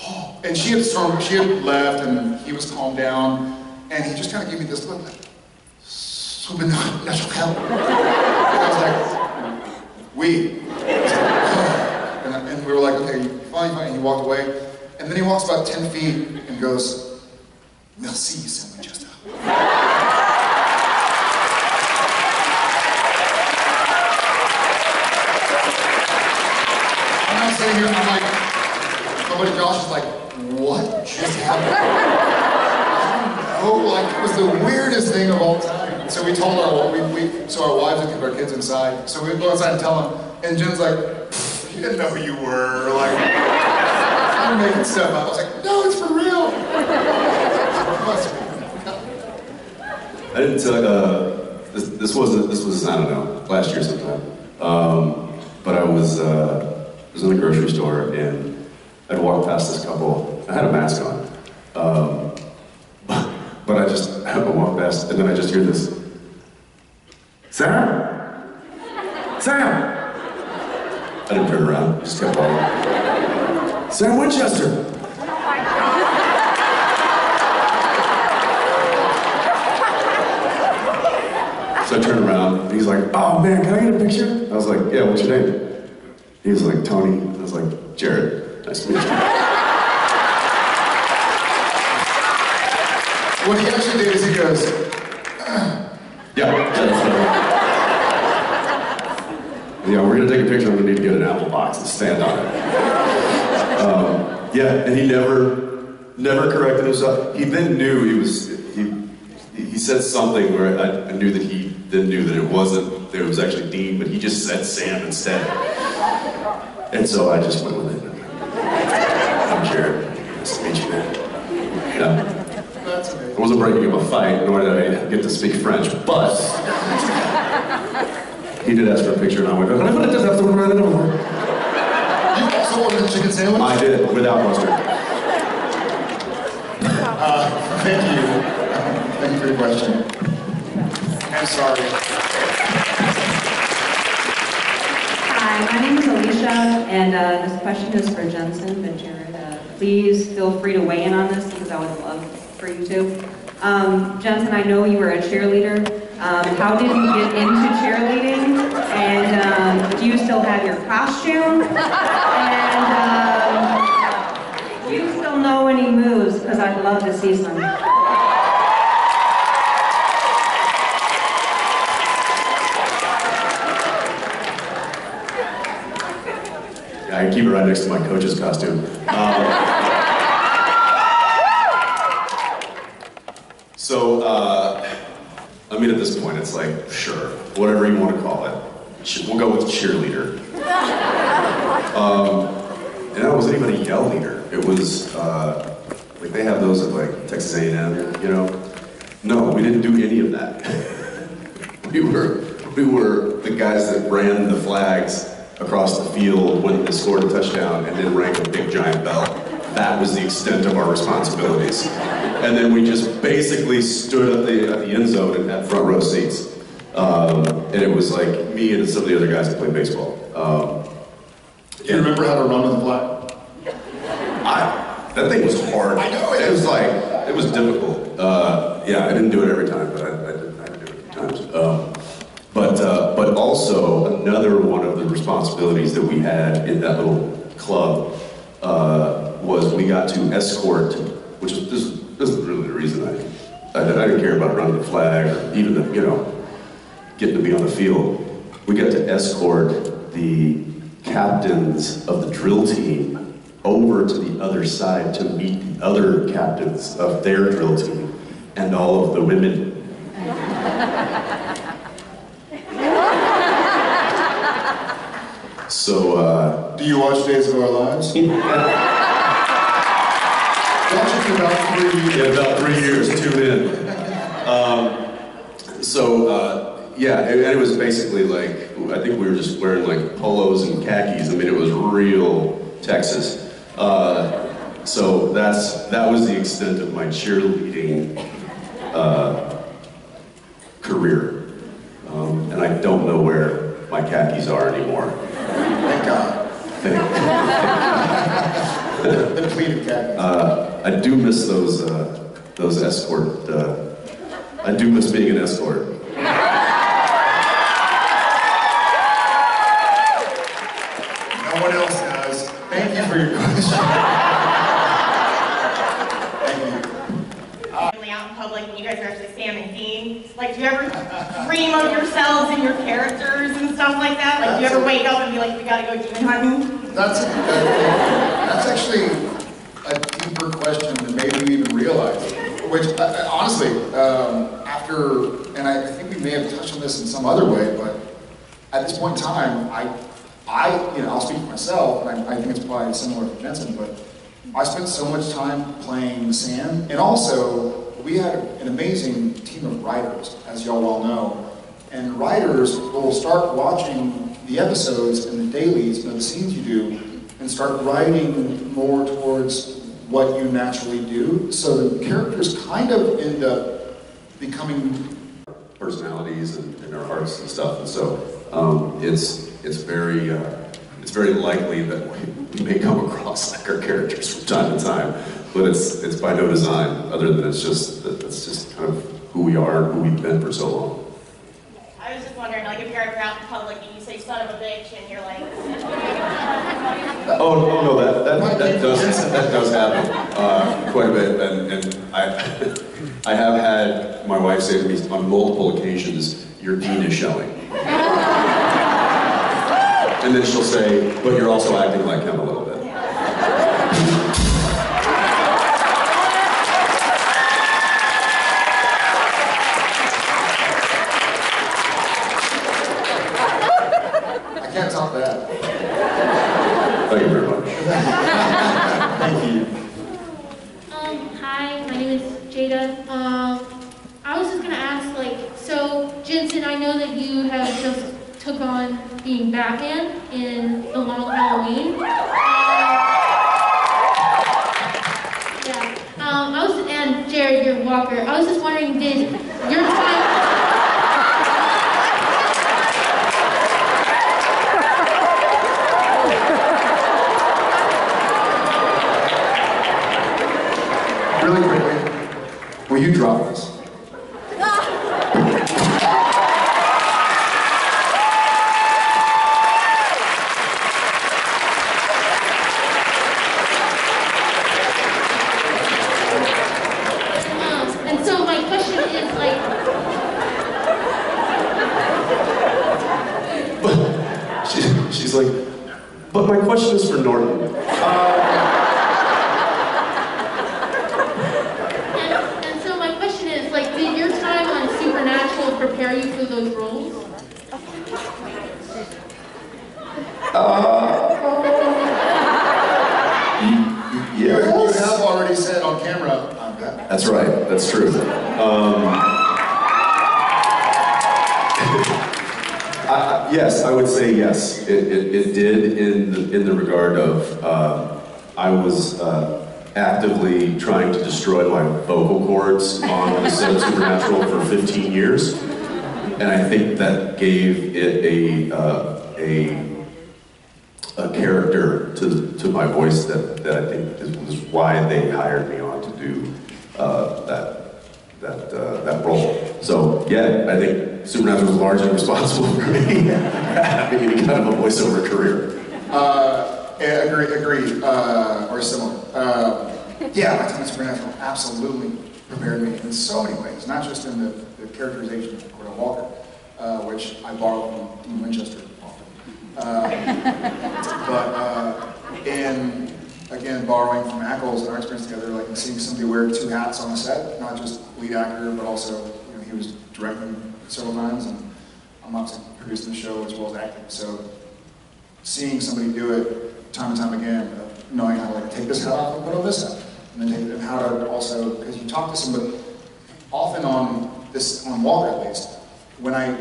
oh. And she had left, and he was calmed down, and he just kind of gave me this look like, super natural. And I was like, oui. And we were like, okay, fine. And he walked away, and then he walks about 10 feet and goes, merci, c'est Winchester. And I'm sitting here, and I'm like, somebody, Josh is like, what just happened? I don't know, like, it was the weirdest thing of all time. So we told so our wives would keep our kids inside. So we'd go inside and tell them, and Jen's like, you didn't know who you were, like, you're making stuff up. I was like, no, it's for real. I didn't tell, this was, I don't know, last year sometime. But I was in the grocery store, and I'd walked past this couple. I had a mask on. But I walked past, and then I just hear this, Sam? Sam! I didn't turn around, just kept walking. Sam Winchester! So I turned around, and he's like, oh man, can I get a picture? I was like, yeah, what's your name? He was like, Tony. I was like, Jared, nice to meet you. What he actually did is he goes, yeah, we're gonna take a picture. I'm gonna need to get an apple box and stand on it. Yeah, and he never corrected himself. He then knew he said something where I knew that he then knew that it was actually Dean, but he just said Sam instead. And so I just went with it. I'm Jared. Nice to meet you, man. Yeah. I wasn't breaking up a fight, nor did I get to speak French, but he did ask for a picture, and I went, you also ordered a chicken sandwich? I did, without mustard. Thank you. Thank you for your question. I'm sorry. Hi, my name is Alicia, and this question is for Jensen, but Jared, please feel free to weigh in on this because I would love for you to. Jensen, I know you were a cheerleader. How did you get into cheerleading? And do you still have your costume? And do you still know any moves? Because I'd love to see some. I keep it right next to my coach's costume. I mean, at this point, it's like, sure, whatever you want to call it. We'll go with cheerleader. And I wasn't even a yell leader. It was, like they have those at like Texas A&M, you know? No, we didn't do any of that. We were the guys that ran the flags across the field when they scored a touchdown and then rang a big giant bell. That was the extent of our responsibilities. And then we just basically stood at the end zone and had front row seats. And it was like me and some of the other guys that played baseball. Do you remember how to run with a flag? That thing was hard. I know it was like, it was difficult. Yeah, I didn't do it every time, but I did do it a few times. But also another one of the responsibilities that we had in that little club was we got to escort, which is this is really the reason I didn't care about running the flag or even getting to be on the field. We got to escort the captains of the drill team over to the other side to meet the other captains of their drill team and all of the women. So, do you watch Days of Our Lives? in about 3 years. Yeah, about 3 years, tune in. Yeah, and it was basically like, I think we were just wearing like polos and khakis. I mean, it was real Texas. So that was the extent of my cheerleading career. And I don't know where my khakis are anymore. Thank God. The pleated khakis. I do miss those escort. I do miss being an escort. No one else does. Thank you for your question. Out in public when you guys are actually Sam and Dean, like, do you ever dream of yourselves and your characters and stuff like that? Like, do you ever wake up and be like, we gotta go demon hunting? That's actually a deeper question than maybe we even realize. Which, honestly, and I think we may have touched on this in some other way, but at this point in time, I'll speak for myself, and I think it's probably similar for Jensen, but I spent so much time playing Sam, and also, we had an amazing team of writers, as y'all all know, and writers will start watching the episodes and the dailies and the scenes you do, and start writing more towards what you naturally do, so the characters kind of end up becoming personalities and our hearts and stuff, and so it's very likely that we may come across like our characters from time to time, but it's by no design, other than it's just kind of who we are and who we've been for so long. I was just wondering, like, if you're ever out in public and you say son of a bitch and you're like... Oh no, that does happen quite a bit, and I have had my wife say to me on multiple occasions, "Your Dean is showing." And then she'll say, "But you're also acting like him a little bit." I can't top that. Thank you very much. Thank you. Hi, my name is Jada. I was just gonna ask, like, so Jensen, I know that you have just took on being Batman in The Long Halloween. And Jared, your Walker. I was just wondering, did your time? Really quickly, will you drop this? And so my question is, like, She's like, but my question is for Norton. and so my question is, like, did your time on Supernatural prepare you for those roles? You have already said on camera, I'm Batman. That's right, that's true. Yes, I would say yes. It did in the regard of I was actively trying to destroy my vocal cords on the set of Supernatural for 15 years, and I think that gave it a character to my voice that I think was why they hired me on to do that role. So yeah, I think Supernatural was largely responsible for me having any kind of a voiceover career. Yeah, agree, or similar. Yeah, my time in Supernatural absolutely prepared me in so many ways, not just in the characterization of Cordell Walker, which I borrowed from Winchester often. But in, again, borrowing from Ackles and our experience together, like seeing somebody wear two hats on the set, not just lead actor, but also, you know, he was directing several times, and I'm obviously producing the show as well as acting. So seeing somebody do it time and time again, knowing how to like take this hat off and put on this hat, and how to also, because you talk to somebody, often on Walk at least, when I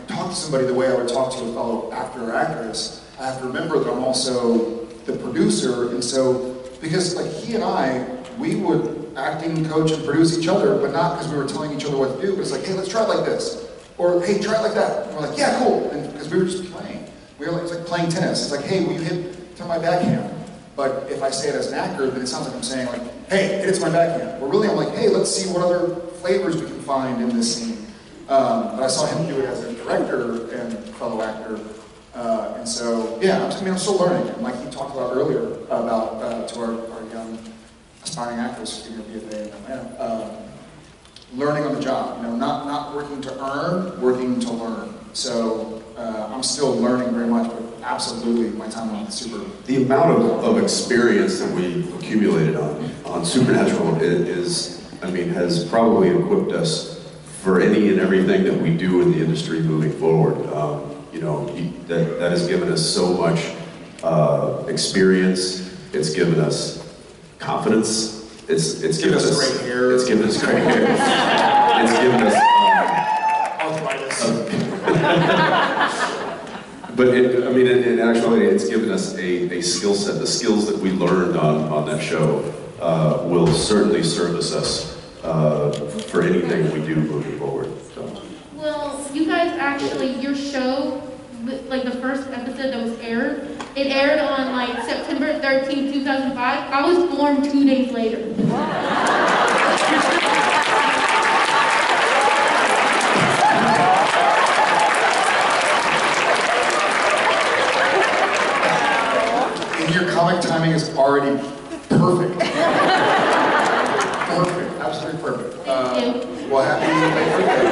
talk to somebody the way I would talk to a fellow actor or actress, I have to remember that I'm also the producer, and so, because like he and I, we would acting coach and produce each other, but not because we were telling each other what to do, but it's like, hey, let's try it like this. Or, hey, try it like that. And we're like, yeah, cool. And because we were just playing. It's like playing tennis. It's like, hey, will you hit to my backhand? But if I say it as an actor, then it sounds like I'm saying like, hey, hit it to my backhand. Well, really, I'm like, hey, let's see what other flavors we can find in this scene. But I saw him do it as a director and fellow actor. And so, yeah, I'm still learning. And like he talked about earlier about to our young aspiring actress who's going to be a day in Atlanta, learning on the job. Not working to earn, working to learn. So I'm still learning very much, but absolutely my time on Super. The amount of experience that we've accumulated on Supernatural has probably equipped us for any and everything that we do in the industry moving forward. That has given us so much experience. It's given us confidence. It's given us great hair. It's given us great hair. It's given us arthritis. But in actuality, it's given us a skill set. The skills that we learned on that show will certainly service us for anything we do moving forward. So. Well, you guys actually, your show, like the first episode that was aired, it aired on like September 13, 2005. I was born 2 days later. And your comic timing is already perfect. Perfect, absolutely perfect. Well, happy late birthday.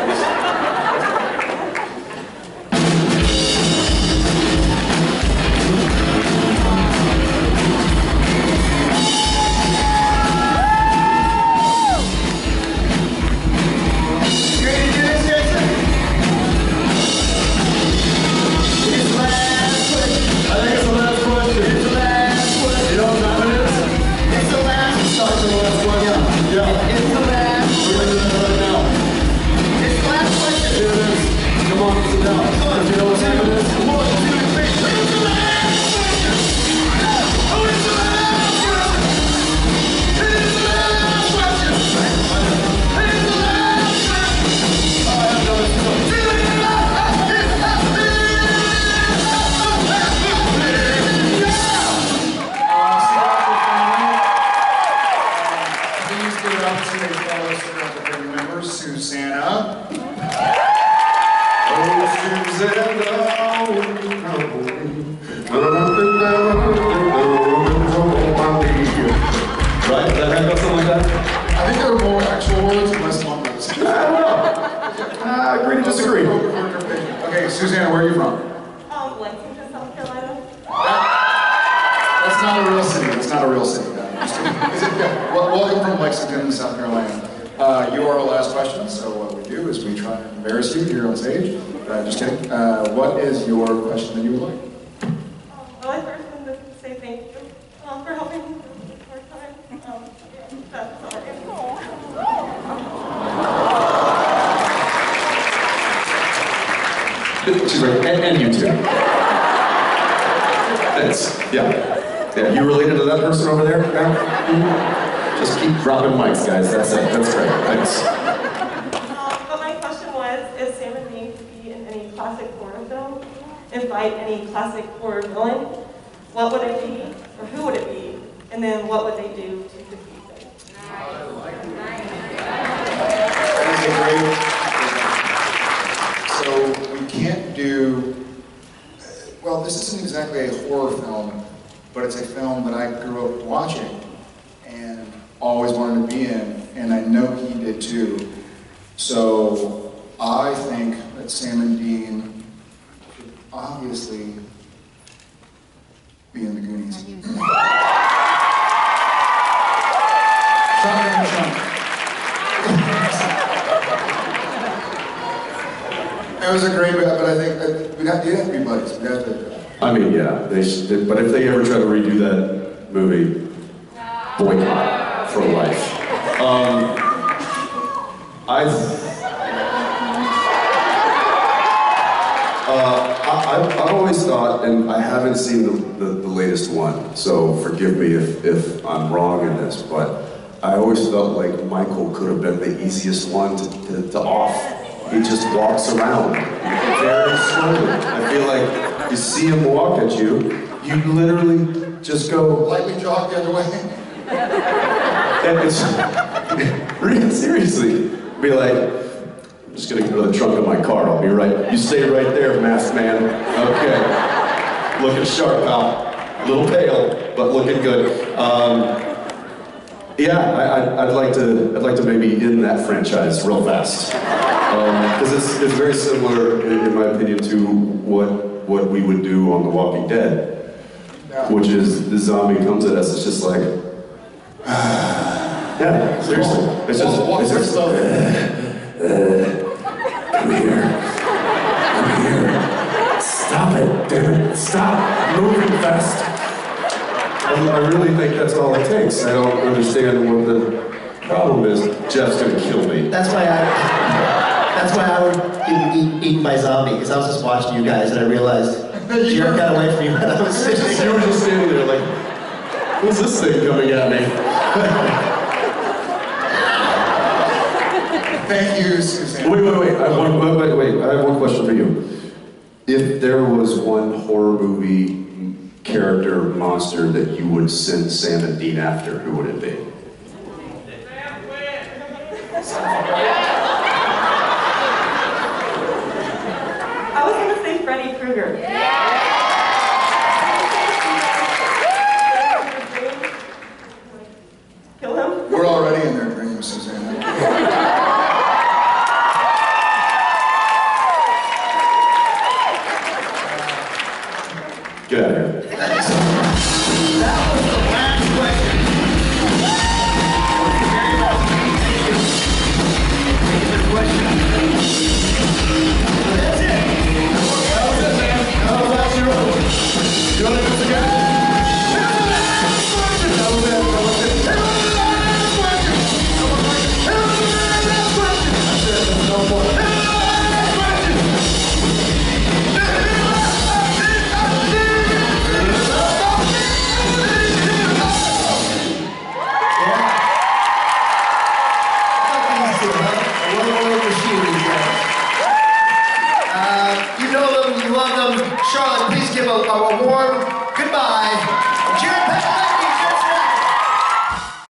Susanna, where are you from? Lexington, South Carolina. That's not a real city. That's not a real city. Welcome from Lexington, South Carolina. You are our last question, so what we do is we try and embarrass you here on stage. Just kidding. What is your question that you would like? Well, I first wanted to say thank you for helping me through this hard time. That's all. She's like, and you too. Yeah. You related to that person over there? Yeah? Just keep dropping mics, guys. That's it. That's great. Thanks. But my question was, is Sam and Dean to be in any classic horror film and fight any classic horror villain? What would it be, or who would it be, and then what would they do to defeat them? That is a great. So we can't do. Well, this isn't exactly a horror film, but it's a film that I grew up watching and always wanted to be in, and I know he did too. So I think that Sam and Dean should obviously be in the Goonies. It was a great, but I think you'd have to be buddies. We'd have to. I mean, yeah, they should, but if they ever try to redo that movie, boycott. for life. I've always thought, and I haven't seen the latest one, so forgive me if I'm wrong in this, but I always felt like Michael could have been the easiest one to off. He just walks around very slowly. I feel like you see him walk at you, you literally just go... Lightly jog the other way. And it's... really, seriously. Be like, I'm just gonna go to the trunk of my car, I'll be right... You stay right there, masked man. Okay. Looking sharp, pal. A little pale, but looking good. Yeah, I'd like to maybe end that franchise real fast. Because it's very similar, in my opinion, to what we would do on The Walking Dead. Which is, the zombie comes at us, it's just like... yeah, seriously. It's just... come here. Come here. Stop it, damn it. Stop moving fast. I really think that's all it takes. I don't understand what the problem is. Jeff's gonna kill me. That's why I would get eaten by zombie, because I was just watching you guys and I realized Jared got away from you when I was sitting. You were just standing there like, what's this thing coming at me? Thank you, Suzanne. Wait. I have one question for you. If there was one horror movie character, monster that you would send Sam and Dean after, who would it be? I was going to say Freddy Krueger. Kill him? We're already in their dreams, Suzanne. Get out of here. That was the last question. That's it. That was it, man. That was last year. You want to do this again? That was it. That was it. That was the last question. That was the last question. That's it. There's no more. That was the last question. You know them, you love them. Charlotte, please give a warm